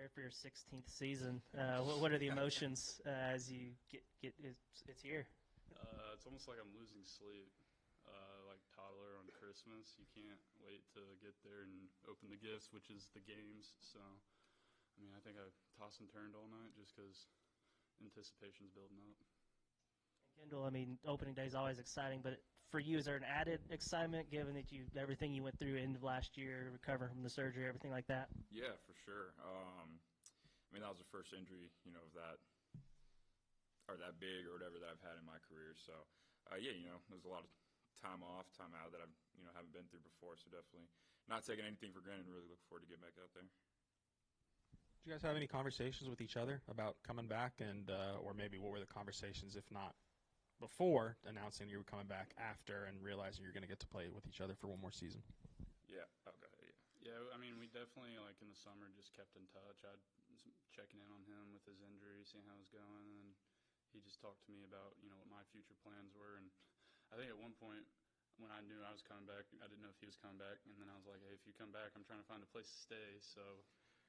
McEntire for your 16th season. What are the emotions as you get it's here? It's almost like I'm losing sleep. Like toddler on Christmas, you can't wait to get there and open the gifts, which is the games. So, I mean, I think I tossed and turned all night just because anticipation's building up. Kendall, I mean, opening day is always exciting, but for you, is there an added excitement given that everything you went through end of last year, recovering from the surgery, everything like that? Yeah, for sure. I mean, that was the first injury, of that or that big or whatever that I've had in my career. So, yeah, there's a lot of time off, time out that I've, haven't been through before. So definitely not taking anything for granted and really look forward to getting back out there. Did you guys have any conversations with each other about coming back and or maybe what were the conversations, if not before announcing you were coming back, after and realizing you're going to get to play with each other for one more season? Yeah. Okay. Yeah. Yeah, I mean, we definitely, like, in the summer just kept in touch. I'd checking in on him with his injury, seeing how it was going, and he just talked to me about, what my future plans were. And I think at one point when I knew I was coming back, I didn't know if he was coming back. And then I was like, hey, if you come back, I'm trying to find a place to stay. So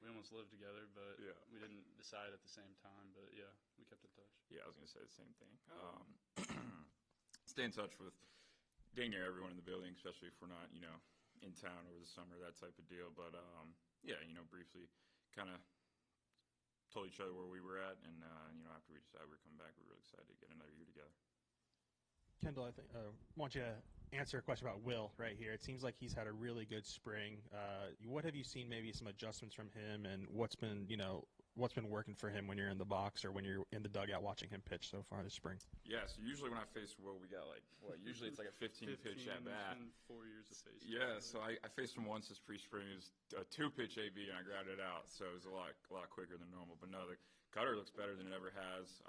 we almost lived together, but yeah, we didn't decide at the same time. But, yeah, we kept in touch. Yeah, I was going to say the same thing. Stay in touch with dang near everyone in the building, especially if we're not, in town over the summer, that type of deal. But, yeah, briefly kind of told each other where we were at. And, after we decided we were coming back, we were really excited to get another year together. Kendall, I think want you to answer a question about Will right here. It seems like he's had a really good spring. What have you seen, maybe some adjustments from him, and what's been working for him when you're in the box or when you're in the dugout watching him pitch so far this spring? Yeah, so usually when I face Will, we got usually it's like a 15 pitch at bat. 4 years of facing. Yeah, so I faced him once this pre-spring. It was a 2-pitch AB, and I grounded it out, so it was a lot quicker than normal. But no, the cutter looks better than it ever has.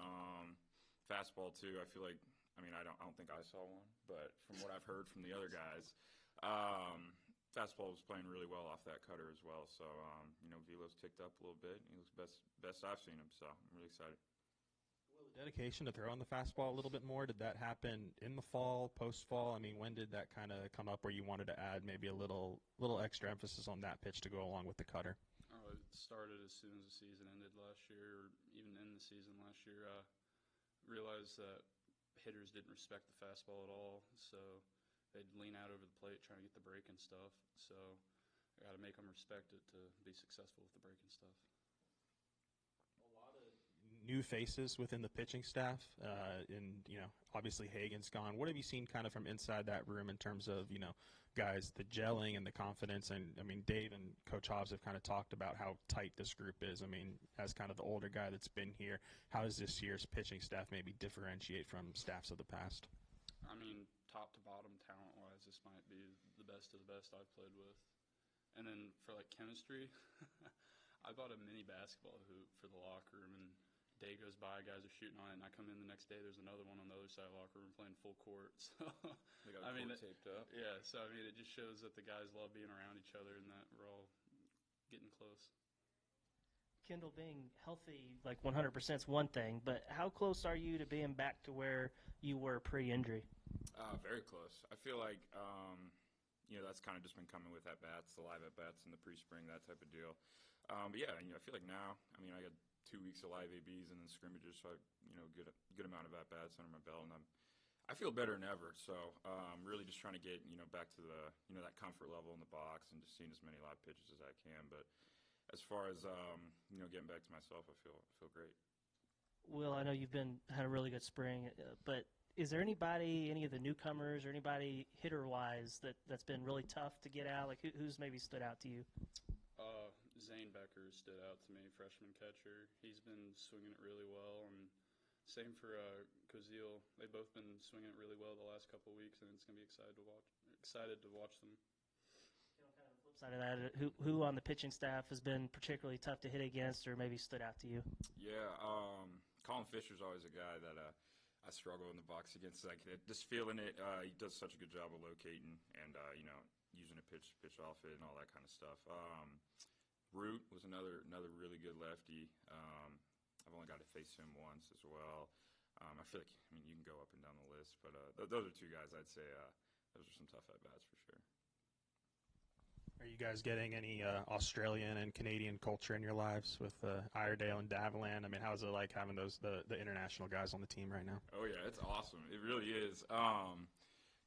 Fastball too. I feel like. I mean, I don't think I saw one, but from what I've heard from the other guys, fastball was playing really well off that cutter as well. So, velo's ticked up a little bit. He looks best I've seen him, so I'm really excited. Well, the dedication to throw on the fastball a little bit more, did that happen in the fall, post-fall? I mean, when did that kind of come up where you wanted to add maybe a little extra emphasis on that pitch to go along with the cutter? Oh, it started as soon as the season ended last year, or even in the season last year. I realized that hitters didn't respect the fastball at all, so they'd lean out over the plate trying to get the break and stuff. So I got to make them respect it to be successful with the break and stuff. A lot of new faces within the pitching staff, and obviously Hagen's gone. What have you seen kind of from inside that room in terms of guys, the gelling and the confidence? And I mean, Dave and Coach Hobbs have kind of talked about how tight this group is. I mean, as kind of the older guy that's been here, how does this year's pitching staff maybe differentiate from staffs of the past? I mean, top to bottom, talent-wise, this might be the best of the best I've played with. And then for chemistry, I bought a mini basketball hoop for the locker room, and day goes by, guys are shooting on it, and I come in the next day, there's another one on the other side of the locker room playing full court. So they got the court taped up. Yeah, so I mean, it just shows that the guys love being around each other and that we're all getting close. Kendall, being healthy 100% is one thing, but how close are you to being back to where you were pre-injury? Very close. I feel like that's kind of just been coming with at-bats, the live at-bats in the pre-spring, that type of deal. But yeah, I feel like now, I got 2 weeks of live ABs and then scrimmages, so good amount of at-bats under my belt, and I feel better than ever. So really just trying to get back to the that comfort level in the box and just seeing as many live pitches as I can. But as far as getting back to myself, I feel great. Will, I know you've had a really good spring, but is there any of the newcomers or anybody hitter-wise that's been really tough to get out? Who's maybe stood out to you? Zane Becker stood out to me, freshman catcher. He's been swinging it really well, and same for Kozil. They've both been swinging it really well the last couple of weeks, and it's going to be excited to watch them. Kind of the flip side of that, who on the pitching staff has been particularly tough to hit against or maybe stood out to you? Yeah, Colin Fisher's always a guy that I struggle in the box against. Just feeling it. He does such a good job of locating and using a pitch off it and all that kind of stuff. Root was another really good lefty. I've only got to face him once as well. I feel like you can go up and down the list, but those are two guys I'd say those are some tough at bats for sure. Are you guys getting any Australian and Canadian culture in your lives with Iredale and Davalan? I mean, how's it like having the international guys on the team right now? Oh yeah, it's awesome. It really is.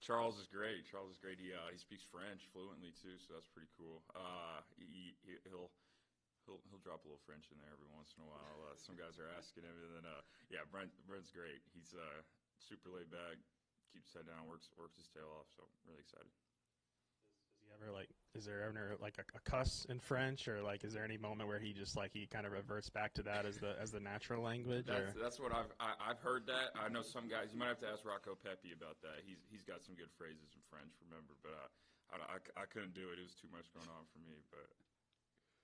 Charles is great. Charles is great. He speaks French fluently too, so that's pretty cool. He'll drop a little French in there every once in a while. Some guys are asking him, and then yeah, Brent's great. He's super laid back, keeps his head down, works his tail off. So really excited. Is there ever like a cuss in French, or like is there any moment where he just like he kind of reverts back to that as the natural language? That's what I've heard that. I know some guys. You might have to ask Rocco Pepe about that. He's got some good phrases in French, remember? But I couldn't do it. It was too much going on for me. But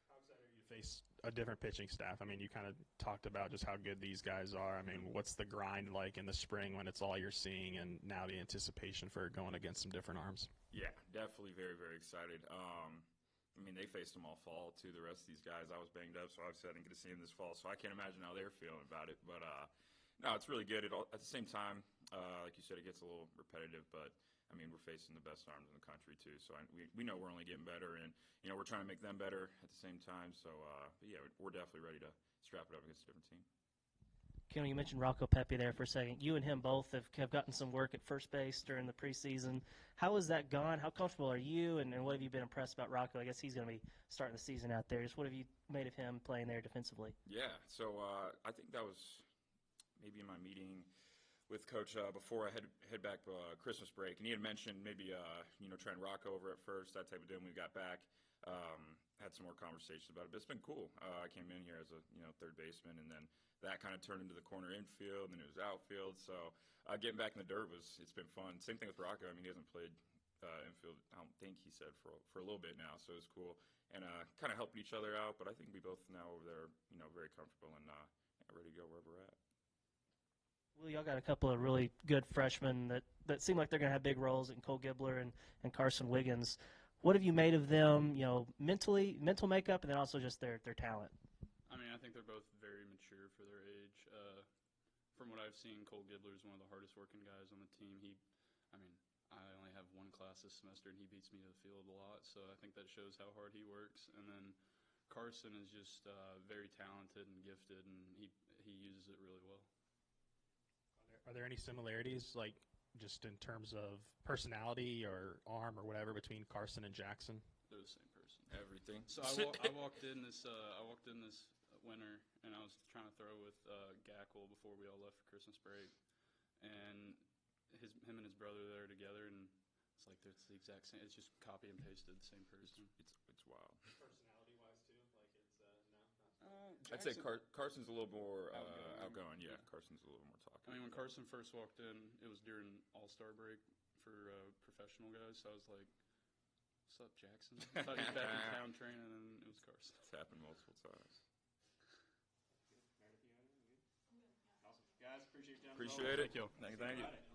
how excited are you to face a different pitching staff? I mean, you kind of talked about just how good these guys are. I mean, what's the grind like in the spring when it's all you're seeing, and now the anticipation for going against some different arms? Yeah, definitely very, very excited. I mean, they faced them all fall, too, the rest of these guys. I was banged up, so obviously I didn't get to see them this fall, so I can't imagine how they're feeling about it. But, no, it's really good. At the same time, like you said, it gets a little repetitive, but, I mean, we're facing the best arms in the country, too, so we know we're only getting better, and, you know, we're trying to make them better at the same time. So, but yeah, we're definitely ready to strap it up against a different team. Kendall, you mentioned Rocco Pepe there for a second. You and him both have gotten some work at first base during the preseason. How has that gone? How comfortable are you, and what have you been impressed about Rocco? I guess he's going to be starting the season out there. Just what have you made of him playing there defensively? Yeah, so I think that was maybe in my meeting with Coach before I head back Christmas break, and he had mentioned maybe trying Rocco over at first, that type of deal. When we got back, had some more conversations about it, but it's been cool. I came in here as a third baseman, and then that kind of turned into the corner infield, and then it was outfield. So getting back in the dirt it's been fun. Same thing with Rocco. I mean, he hasn't played infield, I don't think he said, for a little bit now, so it's cool. And kind of helping each other out, but I think we both now over there, very comfortable and ready to go wherever we're at. Well, y'all got a couple of really good freshmen that seem like they're going to have big roles in Cole Gibbler and Carson Wiggins. What have you made of them, mental makeup, and then also just their talent? I mean, I think they're both very mature for their age. From what I've seen, Cole Gibbler is one of the hardest working guys on the team. I only have one class this semester, and he beats me to the field a lot, so I think that shows how hard he works. And then Carson is just very talented and gifted, and he uses it really well. Are there any similarities, like just in terms of personality or arm or whatever, between Carson and Jackson? They're the same person. Everything. So I walked in this winter, and I was trying to throw with Gackle before we all left for Christmas break, and him and his brother there together, and it's like it's the exact same. It's just copy and pasted, the same person. It's wild. Personality-wise too, like it's I'd say Carson's a little more outgoing. Yeah, Carson's a little more talkative. I mean, when Carson first walked in, it was during All-Star break for professional guys, so I was like, "What's up, Jackson?" I thought he was back in town training, and then it was Carson. It's happened multiple times. Guys, appreciate you. Appreciate it. Thank you. Thank you.